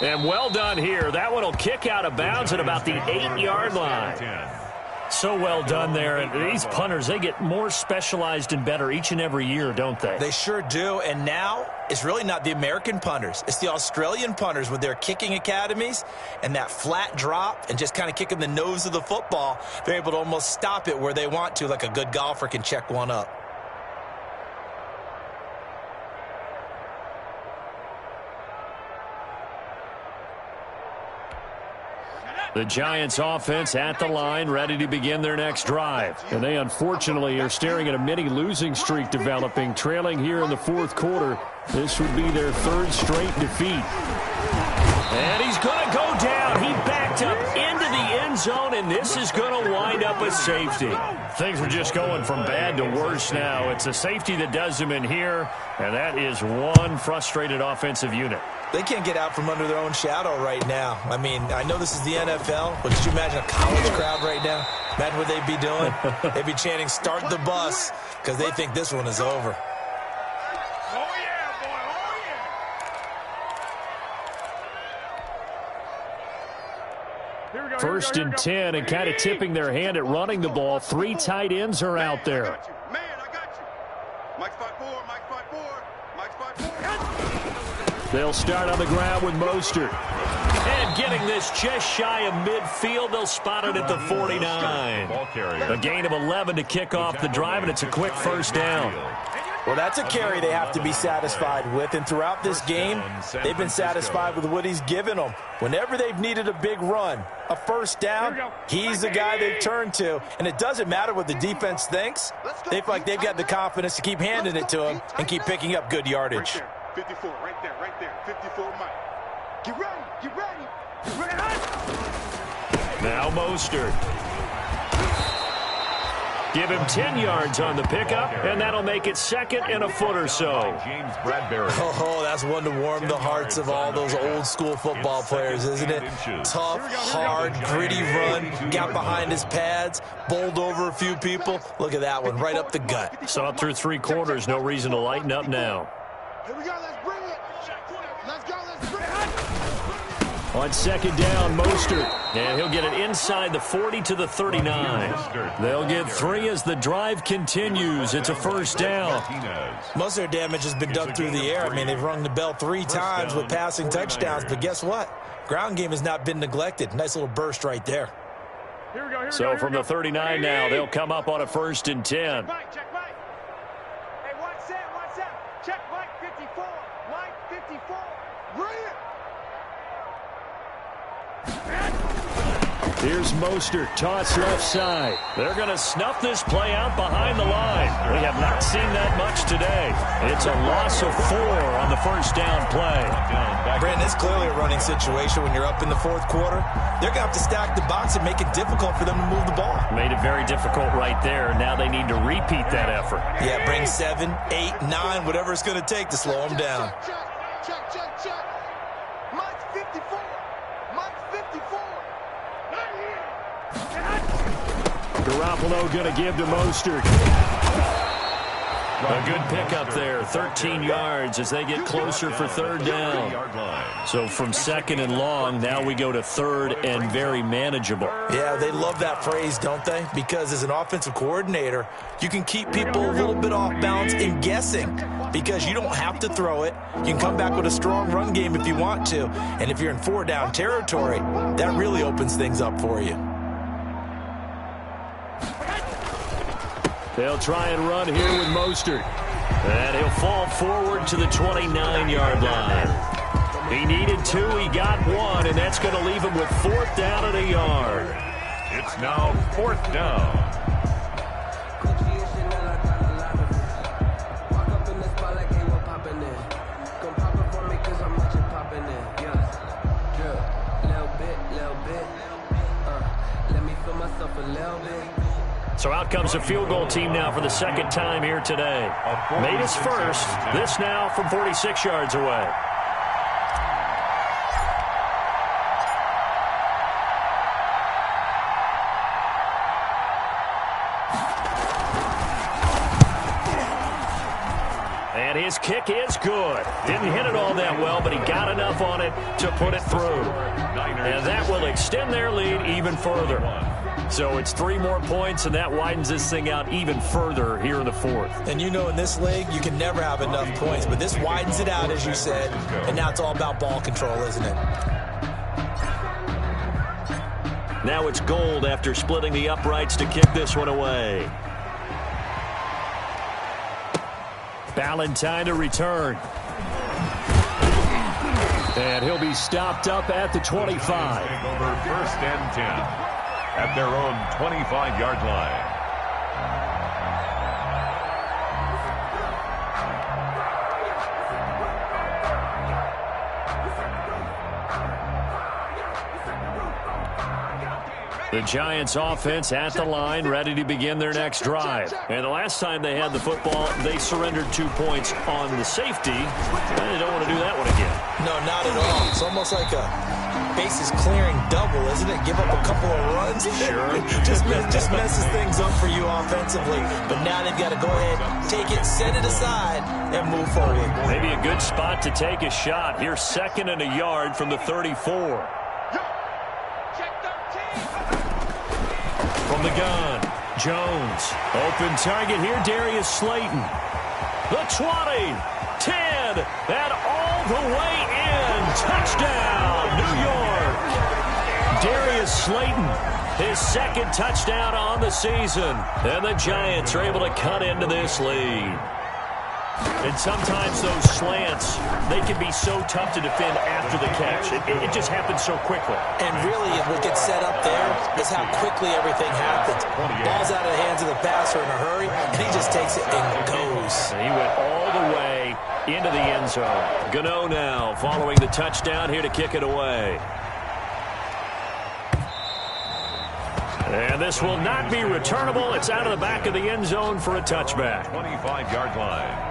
And well done here. That one will kick out of bounds at about the 8-yard line. So well done there. And these punters, they get more specialized and better each and every year, don't they?
They sure do. And now it's really not the American punters. It's the Australian punters with their kicking academies and that flat drop and just kind of kicking the nose of the football. They're able to almost stop it where they want to, like a good golfer can check one up.
The Giants offense at the line, ready to begin their next drive. And they unfortunately are staring at a mini losing streak developing, trailing here in the 4th quarter. This would be their 3rd straight defeat. And he's going to go down. He backed up into the end zone, and this is going to wind up a safety. Things are just going from bad to worse now. It's a safety that does them in here, and that is one frustrated offensive unit.
They can't get out from under their own shadow right now. I mean, I know this is the NFL, but could you imagine a college crowd right now? Imagine what they'd be doing. They'd be chanting, "Start the bus," because they think this one is over.
First and 10, and kind of tipping their hand at running the ball. 3 tight ends are out there.
Man, I got you. Mike's 5'4", Mike's 5'4", Mike's 5'4".
They'll start on the ground with Mostert. And getting this just shy of midfield, they'll spot it at the 49. A gain of 11 to kick off the drive, and it's a quick first down.
Well, that's a carry they have to be satisfied with, and throughout this game, they've been satisfied with what he's given them. Whenever they've needed a big run, a first down, he's the guy they've turned to, and it doesn't matter what the defense thinks. They feel like they've got the confidence to keep handing it to him and keep picking up good yardage.
Right there, 54, right there, 54, Mike. Get ready, get ready, get ready.
Now Mostert. Give him 10 yards on the pickup, and that'll make it second and a foot or so.
James Bradbury.
Oh, that's one to warm the hearts of all those old-school football players, isn't it? Tough, hard, gritty run, got behind his pads, bowled over a few people. Look at that one, right up the gut.
Saw it through 3 quarters, no reason to lighten up now.
Here we go, let's bring it. Let's go, let's bring it.
On second down, Mostert. And he'll get it inside the 40 to the 39. They'll get 3 as the drive continues. It's a first down.
Most of their damage has been done through the air. I mean, they've rung the bell 3 times with passing touchdowns. But guess what? Ground game has not been neglected. Nice little burst right there.
So from the 39 now, they'll come up on a first and 10.
Check Mike. Hey, watch that. Check Mike 54. Mike 54. Bring it.
Here's Mostert, toss left side. They're going to snuff this play out behind the line. We have not seen that much today. It's a loss of 4 on the first down play.
Brandon, it's clearly a running situation when you're up in the 4th quarter. They're going to have to stack the box and make it difficult for them to move the ball.
Made it very difficult right there. Now they need to repeat that effort.
Yeah, bring 7, 8, 9, whatever it's going to take to slow them down.
Check. Mike's 54. Mike's 54.
Garoppolo going to give to Mostert. A good pickup there, 13 yards as they get closer for third down. So from second and long, now we go to third and very manageable.
Yeah, they love that phrase, don't they? Because as an offensive coordinator, you can keep people a little bit off balance in guessing because you don't have to throw it. You can come back with a strong run game if you want to. And if you're in 4-down territory, that really opens things up for you.
They'll try and run here with Mostert. And he'll fall forward to the 29-yard line. He needed 2, he got 1, and that's going to leave him with 4th down and a yard.
It's now 4th down.
So out comes a field goal team now for the second time here today. Made his first. This now from 46 yards away. And his kick is good. Didn't hit it all that well, but he got enough on it to put it through. And that will extend their lead even further. So it's 3 more points, and that widens this thing out even further here in the 4th.
And you know in this league, you can never have enough points. But this widens it out, as you said. And now it's all about ball control, isn't it?
Now it's Gold after splitting the uprights to kick this one away. Ballantyne to return. And he'll be stopped up at the 25.
Over 1st and 10. At their own 25-yard line.
The Giants offense at the line, ready to begin their next drive. And the last time they had the football, they surrendered 2 points on the safety. And they don't want to do that one again.
No, not at all. It's almost like a bases clearing double, isn't it? Give up a couple of runs.
Sure.
just messes things up for you offensively. But now they've got to go ahead, take it, set it aside, and move forward.
Maybe a good spot to take a shot. Here's 2nd and a yard from the 34. From the gun, Jones. Open target here, Darius Slayton. The 20, 10, and all the way in. Touchdown, New York. Darius Slayton, his 2nd touchdown on the season. And the Giants are able to cut into this lead. And sometimes those slants, they can be so tough to defend after the catch. It just happens so quickly.
And really, what gets set up there is how quickly everything happens. Ball's out of the hands of the passer in a hurry, and he just takes it and goes.
And he went all the way into the end zone. Gano now following the touchdown here to kick it away. And this will not be returnable. It's out of the back of the end zone for a touchback.
25-yard line.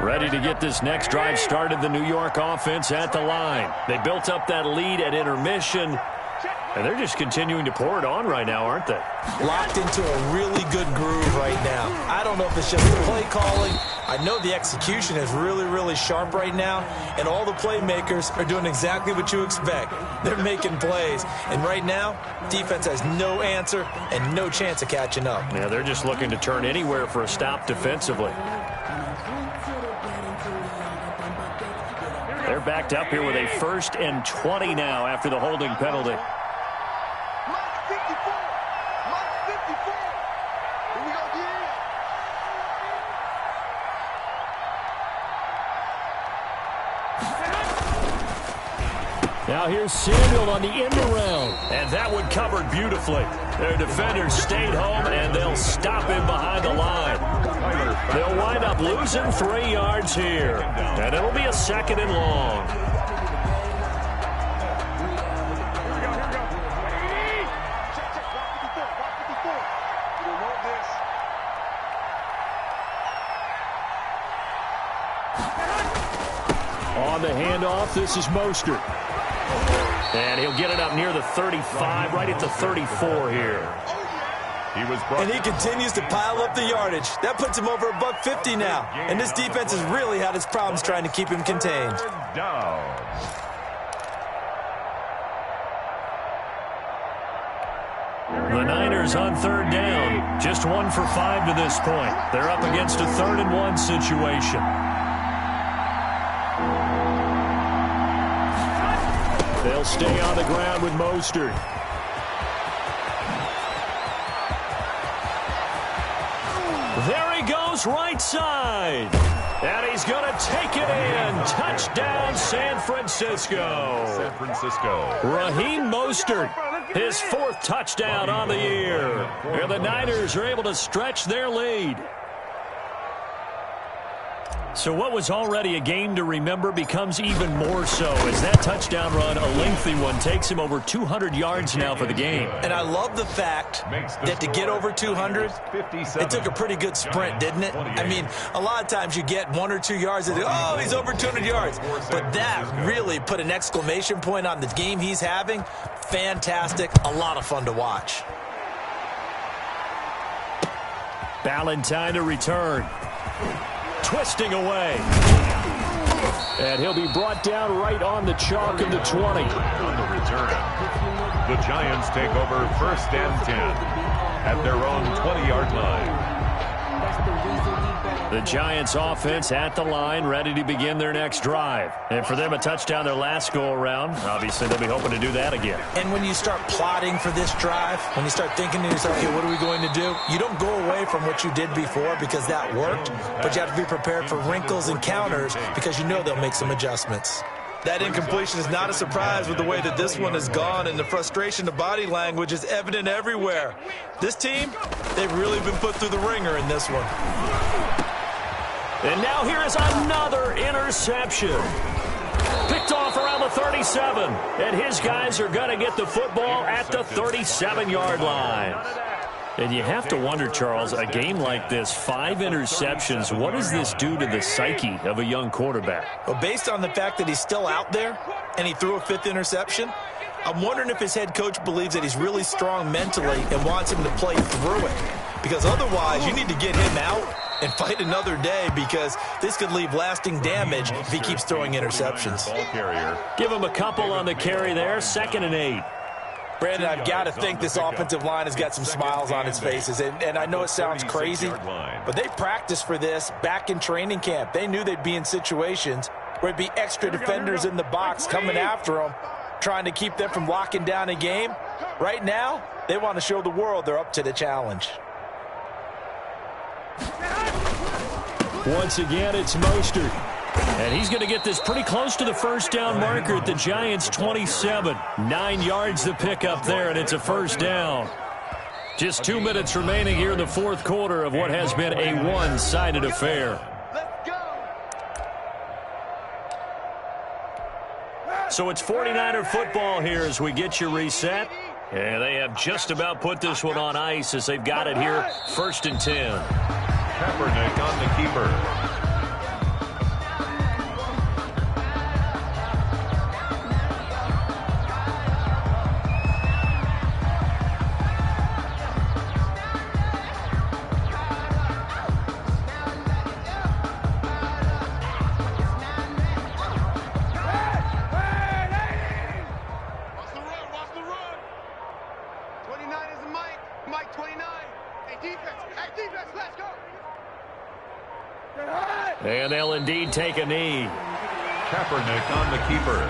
Ready to get this next drive started, the New York offense at the line. They built up that lead at intermission, and they're just continuing to pour it on right now, aren't they?
Locked into a really good groove right now. I don't know if it's just the play calling. I know the execution is really, really sharp right now, and all the playmakers are doing exactly what you expect. They're making plays, and right now, defense has no answer and no chance of catching up.
Yeah, they're just looking to turn anywhere for a stop defensively. They're backed up here with a 1st and 20 now after the holding penalty.
Mark 54. Mark 54. Here we go,
Now here's Samuel on the end around. And that one covered beautifully. Their defenders stayed home, and they'll stop him behind the line. They'll wind up losing 3 yards here. And it'll be a 2nd and long. On the handoff, this is Mostert. And he'll get it up near the 35, right at the 34 here.
And he continues to pile up the yardage. That puts him over $150 now. And this defense has really had its problems trying to keep him contained.
The Niners on 3rd down. Just 1 for 5 to this point. They're up against a 3rd and 1 situation. They'll stay on the ground with Mostert. There he goes, right side. And he's going to take it in. Touchdown, San Francisco.
San Francisco.
Raheem Mostert, his 4th touchdown on the year. And the Niners are able to stretch their lead. So what was already a game to remember becomes even more so as that touchdown run, a lengthy one, takes him over 200 yards now for the game.
And I love the fact that to get over 200, it took a pretty good sprint, didn't it? I mean, a lot of times you get 1 or 2 yards and oh, he's over 200 yards. But that really put an exclamation point on the game he's having. Fantastic. A lot of fun to watch.
Ballantyne to return. Twisting away. And he'll be brought down right on the chalk of the 20.
On the return, the Giants take over 1st and 10 at their own 20-yard line.
The Giants offense at the line, ready to begin their next drive. And for them, a touchdown their last go-around. Obviously, they'll be hoping to do that again.
And when you start plotting for this drive, when you start thinking to yourself, okay, what are we going to do? You don't go away from what you did before because that worked, but you have to be prepared for wrinkles and counters because you know they'll make some adjustments. That incompletion is not a surprise with the way that this one has gone, and the frustration, the body language is evident everywhere. This team, they've really been put through the ringer in this one.
And now here is another interception. Picked off around the 37, and his guys are going to get the football at the 37-yard line. And you have to wonder, Charles, a game like this, 5 interceptions, what does this do to the psyche of a young quarterback?
Well, based on the fact that he's still out there and he threw a 5th interception, I'm wondering if his head coach believes that he's really strong mentally and wants him to play through it. Because otherwise, you need to get him out and fight another day, because this could leave lasting damage if he keeps throwing interceptions.
Give him a couple on the carry there, 2nd and 8.
Brandon, I've got to think this offensive line has got some smiles on its faces. And I know it sounds crazy, but they practiced for this back in training camp. They knew they'd be in situations where it'd be extra defenders in the box coming after them, trying to keep them from locking down a game. Right now, they want to show the world they're up to the challenge.
Once again, it's Mostert. And he's going to get this pretty close to the first down marker at the Giants' 27. 9 yards to pick up there, and it's a first down. Just 2 minutes remaining here in the fourth quarter of what has been a one-sided affair. So it's 49er football here as we get you reset. And they have just about put this one on ice as they've got it here, 1st and 10.
Kaepernick on the keeper.
And they'll indeed take a knee.
Kaepernick on the keeper.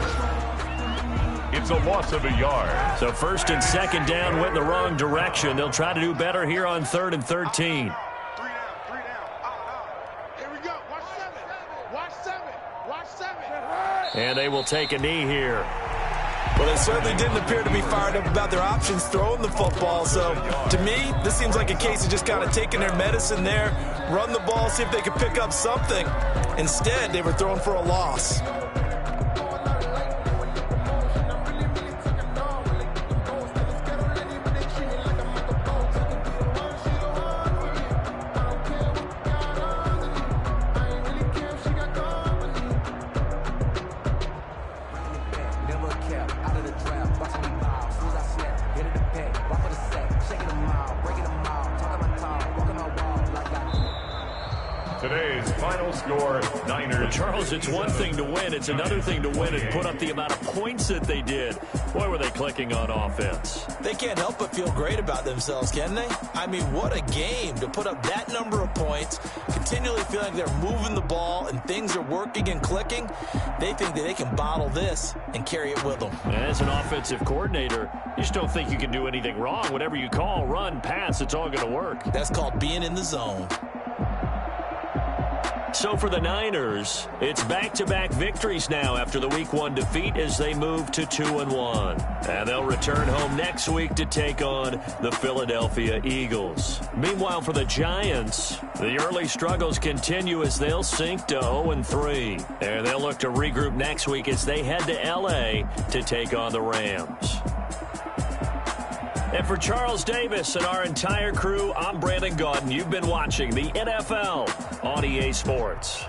It's a loss of a yard.
So 1st and 2nd down went in the wrong direction. They'll try to do better here on 3rd and 13.
3 down. Here we go. Watch 7. Watch 7. Watch 7.
And they will take a knee here.
Well, they certainly didn't appear to be fired up about their options throwing the football. So, to me, this seems like a case of just kind of taking their medicine there, run the ball, see if they could pick up something. Instead, they were throwing for a loss.
Today's final score, Niners.
Charles, it's one thing to win. It's another thing to win and put up the amount of points that they did. Boy, were they clicking on offense.
They can't help but feel great about themselves, can they? I mean, what a game to put up that number of points, continually feeling like they're moving the ball and things are working and clicking. They think that they can bottle this and carry it with them.
As an offensive coordinator, you just don't think you can do anything wrong. Whatever you call, run, pass, it's all going to work.
That's called being in the zone.
So for the Niners, it's back-to-back victories now after the Week 1 defeat as they move to 2-1. And they'll return home next week to take on the Philadelphia Eagles. Meanwhile, for the Giants, the early struggles continue as they'll sink to 0-3. And they'll look to regroup next week as they head to L.A. to take on the Rams. And for Charles Davis and our entire crew, I'm Brandon Gaudin. You've been watching the NFL on EA Sports.